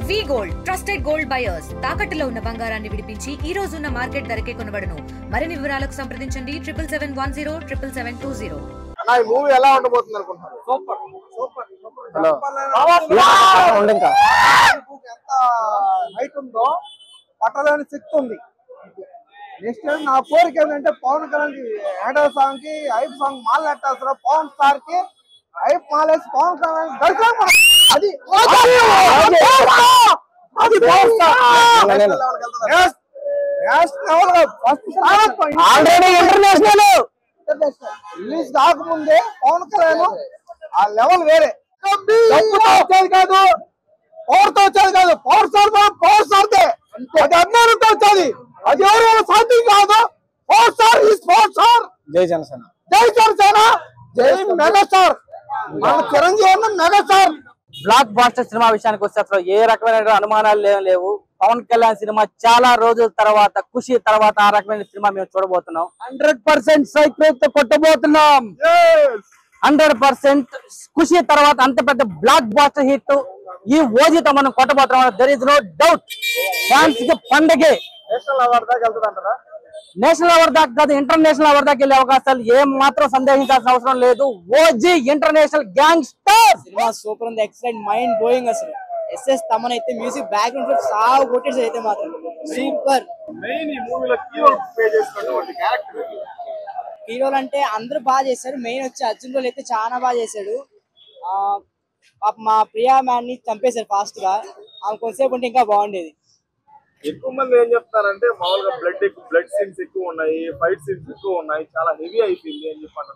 వి gold trusted gold buyers తాకట్టులో ఉన్న బంగారాన్ని విడిపించి ఈ రోజు ఉన్న మార్కెట్ ధరకే కొనబడును. మరిన్ని వివరాలకు సంప్రదించండి 77107720. అన్న ఈ మూవీ ఎలా ఉండబోతుంది అనుకుంటున్నారు? సూపర్ సూపర్ ఎంత హైట్ ఉందో పట్టలేని శక్తి ఉంది. నెక్స్ట్ నా కోరిక ఏంటంటే పవన్ కళ్యాణ్ ఏడో సాంగ్ కి ఐప్ సాంగ్ మాల్ నెట్టాల్సిన పవన్ స్టార్ కి ఐప్ మాలేసి పవన్ కళ్యాణ్ దర్శనం అది రిలీజ్ కాకముందే పవన్ కళ్యాణ్ ఆ లెవెల్ వేరే. వచ్చేది కాదు పవర్తో వచ్చేది కాదు, పవర్ స్టార్ పవర్ స్టార్తే అది అభిమానంతో వచ్చేది. అది ఎవరు సాధ్యం కాదు. Power star is power star. జై జనసేన, జై జనసేన, జై మెగాస్టార్. మన చిరంజీవి అన్న మెగాస్టార్. బ్లాక్ బాస్టర్ సినిమా విషయానికి వస్తే అసలు ఏ రకమైన అనుమానాలు లేవు. పవన్ కళ్యాణ్ సినిమా చాలా రోజుల తర్వాత, ఖుషి తర్వాత ఆ రకమైన సినిమా మేము చూడబోతున్నాం. 100% సైక్రేట్ తో కొట్టబోతున్నాం. 100% ఖుషి తర్వాత అంత పెద్ద బ్లాక్ బాస్టర్ హిట్ ఈ ఓజీతో మనం కొట్టబోతున్నాం. There is no doubt. Fans కి పండగే. నేషనల్ అవార్డు దాకా వెళ్తుంది అంటారా? నేషనల్ అవార్డు దాకా కాదు, ఇంటర్నేషనల్ అవార్డు దాకా వెళ్ళే అవకాశాలు ఏం మాత్రం సందేహించాల్సిన అవసరం లేదు. ఓజీ ఇంటర్నేషనల్ గ్యాంగ్స్టర్ సినిమా సూపర్ ఉంది. Excellent, mind blowing. అసలు ఎస్ఎస్ తమన్ అయితే మ్యూజిక్ బ్యాక్గ్రౌండ్ సాగు కొట్టేసి అయితే మాత్రం సూపర్. మెయిన్ ఈ మూవీలో కీ రోల్ ప్లే చేసినటువంటి క్యారెక్టర్ హీరోలు అంటే అందరూ బాగా చేశారు. మెయిన్ వచ్చి అర్జున్ రోల్ అయితే చాలా బాగా చేశాడు. మా ప్రియా మ్యాన్ ని చంపేశారు ఫాస్ట్ గా. ఆమె కొంతసేపు ఉంటే ఇంకా బాగుండేది. ఎక్కువ మంది ఏం చెప్తారంటే మామూలుగా బ్లడ్ సీన్స్ ఎక్కువ ఉన్నాయి, ఫైట్ సీన్స్ ఎక్కువ ఉన్నాయి, చాలా హెవీ అయిపోయింది అని చెప్పాను.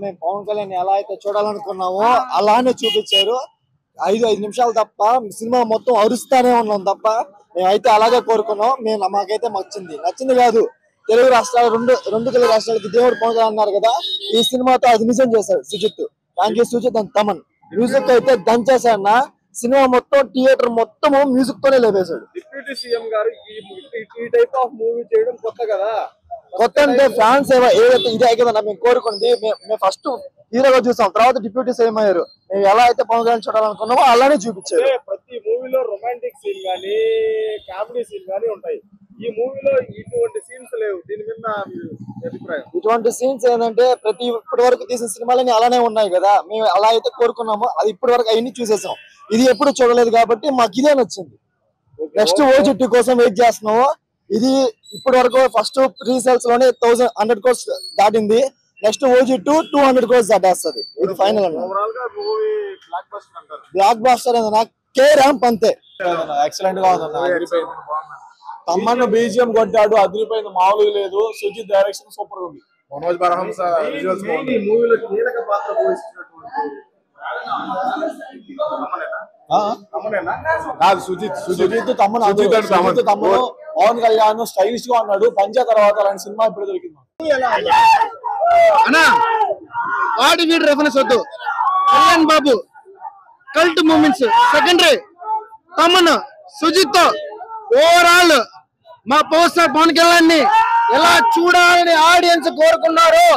మేము పవన్ కళ్యాణ్ ఎలా అయితే చూడాలనుకున్నామో అలానే చూపించారు. 5 నిమిషాలు తప్ప సినిమా మొత్తం అరుస్తానే ఉన్నాం తప్ప మేమైతే అలాగే కోరుకున్నాం. మాకైతే నచ్చింది కాదు. తెలుగు రాష్ట్రాలు రెండు తెలుగు రాష్ట్రాలకి దేవుడు పవన్ కళ్యాణ్ అన్నారు కదా, ఈ సినిమాతో అది నిజం చేశాడు Sujeeth. Thank you Sujeeth and Thaman. Music అయితే దంచేశాడు. సినిమా మొత్తం థియేటర్ మొత్తం మ్యూజిక్ తోనే లేపేశాడు. డిప్యూటీ సీఎం గారు ఈ టైప్ ఆఫ్ మూవీ చేయడం కొత్త కదా. కొత్త అంటే ఫ్యాన్స్ ఏదైతే ఇదే కదా మేము కోరుకుంది. మేము ఫస్ట్ హీరోగా చూసాం, తర్వాత డిప్యూటీ సీఎం అయ్యారు. మేము ఎలా అయితే పవన్ కళ్యాణ్ చూడాలనుకున్నామో అలానే చూపించారు. ప్రతి మూవీలో రొమాంటిక్ సీన్ గానీ కామెడీ సీన్ గానీ ఉంటాయి. ఈ మూవీలో ఇటువంటి సీన్స్ లేవు. దీని మీద అభిప్రాయం? ఇటువంటి సీన్స్ ఏంటంటే ఇప్పటి వరకు తీసిన సినిమాలన్నీ అలానే ఉన్నాయి కదా. మేము అలా అయితే కోరుకున్నామో అది ఇప్పటి వరకు అవన్నీ చూసేసాం. ఇది ఎప్పుడు చూడలేదు కాబట్టి మాకు ఇదే నచ్చింది. నెక్స్ట్ ఓజీ కోసం వెయిట్ చేస్తున్నాము. ఇది ఇప్పటి వరకు ఫస్ట్ ప్రీ సేల్స్ లోనే 100 crores దాటింది. Next OG 200 crores దాటేస్తుంది. ఇది ఫైనల్ అన్న. బ్లాక్ బాస్టర్ నాకు కే ర్యాంప్ అంతే. ఎక్సలెంట్ గా ఉంది. తమ్మన్న బీజిఎం కొట్టాడు, అదిరిపోయింది, మామూలుగా లేదు. సుజిత్ డైరెక్షన్ సూపర్ ఉంది. మనోజ్ బరహంస మూవీలో కీలక పాత్ర పోషించినటువంటి సుజిత్ తమ్మను పవన్ కళ్యాణ్ స్టైలిష్ గా ఉన్నాడు. పంచా తర్వాత అలాంటి సినిమా ఇప్పుడు దొరికింది. వాడి వీడి రెఫరెన్స్ వద్దు. Kalyan Babu cult moments secondary. Thaman Sujeeth overall మా పవర్ స్టార్ పవన్ కళ్యాణ్ ని ఎలా చూడాలని ఆడియన్స్ కోరుకున్నారు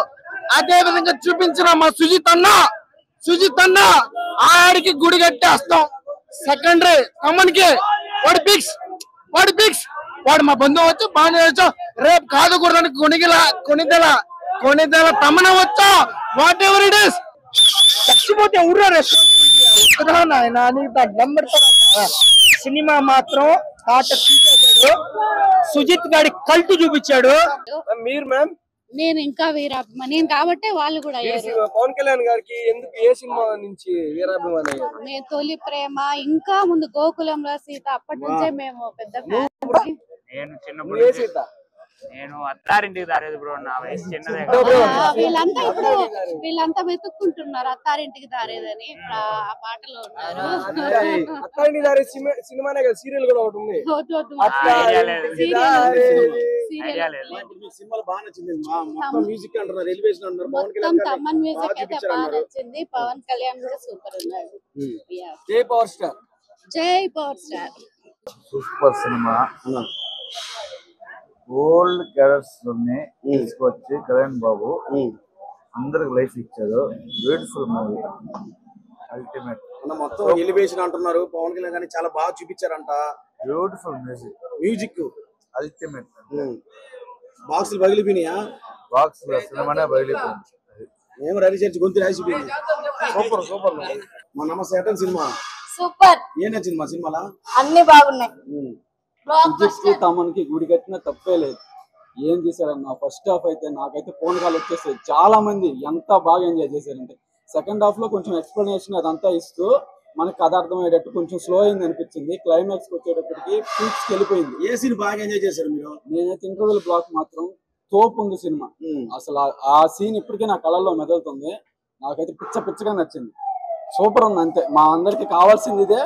అదే విధంగా చూపించిన మా సుజిత్ అన్న ఆడికి గుడి కట్టేస్తాం. సెకండరీ తమన్ కి వాడి పిక్స్ వాడు మా బంధువు వచ్చి బాగా వచ్చు. రేపు కాదుకూడదని కొనిదెల తమన వచ్చా వాట్ ఎవర్ ఇట్ ఇస్. చచ్చిపోతే ఊర్లో నెంబర్ సినిమా మాత్రం చూసేశాడు. సుజిత్ గాడి కల్ట్ చూపించాడు. మీరు మ్యామ్? నేను ఇంకా వీరాభిమాని కాబట్టి వాళ్ళు కూడా పవన్ కళ్యాణ్ గారికి ఎందుకు ఏ సినిమా నుంచి వీరాభిమాని అయ్యారు? నేను తొలి ప్రేమ, ఇంకా ముందు గోకులంలో సీత, అప్పటి నుంచే మేము పెద్ద ఫ్యాన్. నేను చిన్నప్పుడు నేను అత్తారింటికి దారేది బ్రో. నా వయసు చిన్నదే. వీళ్ళంతా వెతుక్కుంటున్నారు అత్తారింటికి దారేదని. ఆ పాటలో ఉన్నారు. అత్తారింటికి దారే సినిమానే కదా, సీరియల్ కూడా ఒకటి ఉంది. సినిమాలు బాగా నచ్చింది. మొత్తం మ్యూజిక్ అంటున్నారు, ఎలివేషన్ అంటున్నారు. తమన్ మ్యూజిక్ అయితే బాగా నచ్చింది. పవన్ కళ్యాణ్ కూడా సూపర్ ఉన్నాడు. జై పవర్ స్టార్. జై power star. Super cinema. Old characters తీసుకొచ్చి కళ్యాణ్ బాబు అందరికి లైఫ్ ఇచ్చారు. Beautiful movie, ultimate. మొత్తం ఎలివేషన్ అంటున్నారు. పవన్ కళ్యాణ్ గారిని చాలా బాగా చూపించారంట. Beautiful music ultimate. బాక్సులు పగిలిపోయినాయా? బాక్స్ సినిమానే బయలుపోయింది. మేము రెడీ చేసి గొంతు రాసిపోయింది. Super super. మా నమస్తే ఏటన్ సినిమా సూపర్. ఏం నచ్చింది మా సినిమాలా? అన్ని బాగున్నాయి. తమకి గుడి కట్టిన తప్పే లేదు. ఏం చేశారన్న ఫస్ట్ హాఫ్ అయితే నాకైతే ఫోన్ కాల్ వచ్చేసాయి. చాలా మంది ఎంత బాగా ఎంజాయ్ చేశారంటే సెకండ్ హాఫ్ లో కొంచెం ఎక్స్ప్లెనేషన్ అదంతా ఇస్తూ మనకు కథ అర్థమయ్యేటట్టు కొంచెం స్లో అయింది అనిపించింది. క్లైమాక్స్ వచ్చేటప్పటికి పీక్స్కి వెళ్ళిపోయింది. ఏ సీన్ బాగా ఎంజాయ్ చేశారు మీరు? నేనైతే ఇంటర్వెల్ బ్లాక్ మాత్రం తోపు ఉంది సినిమా. అసలు ఆ సీన్ ఇప్పటికీ నా కళ్ళల్లో మెదులుతుంది. నాకైతే పిచ్చగా నచ్చింది. సూపర్ ఉంది అంతే. మా అందరికి కావాల్సింది ఇదే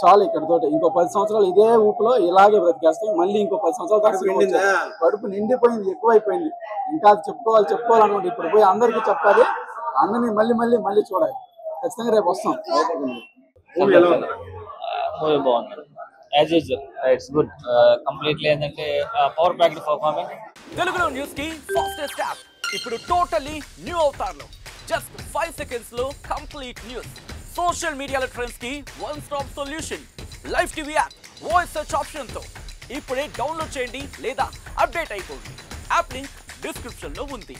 చాలు. ఇక్కడ తోటి ఇంకో 10 సంవత్సరాలు ఇదే ఊపులో ఇలాగే బ్రతికేస్తాం. మళ్ళీ ఇంకో 10 సంవత్సరాలు కడుపు నిండిపోయింది, ఎక్కువైపోయింది. ఇంకా చెప్పుకోవాలనుకుంటే ఇప్పుడు పోయి అందరికీ చెప్పాలి. అందరినీ మళ్ళీ చూడాలి. ఖచ్చితంగా రేపు వస్తాం. మూవీ బాగుంది. As usual it's good. Completely ఏంటంటే పవర్ ప్యాక్డ్ పర్ఫార్మెన్స్. తెలుగులో న్యూస్ కి ఫాస్టెస్ట్ యాప్ ఇప్పుడు టోటల్లీ న్యూ అవతార్లో జస్ట్ 5 సెకండ్స్ లో కంప్లీట్ న్యూస్. సోషల్ మీడియాలో ట్రెండ్స్ కి one stop solution. Live TV app voice search option తో ఇప్పుడే డౌన్లోడ్ చేయండి లేదా అప్డేట్ అయిపోండి. యాప్ లింక్ డిస్క్రిప్షన్ లో ఉంది.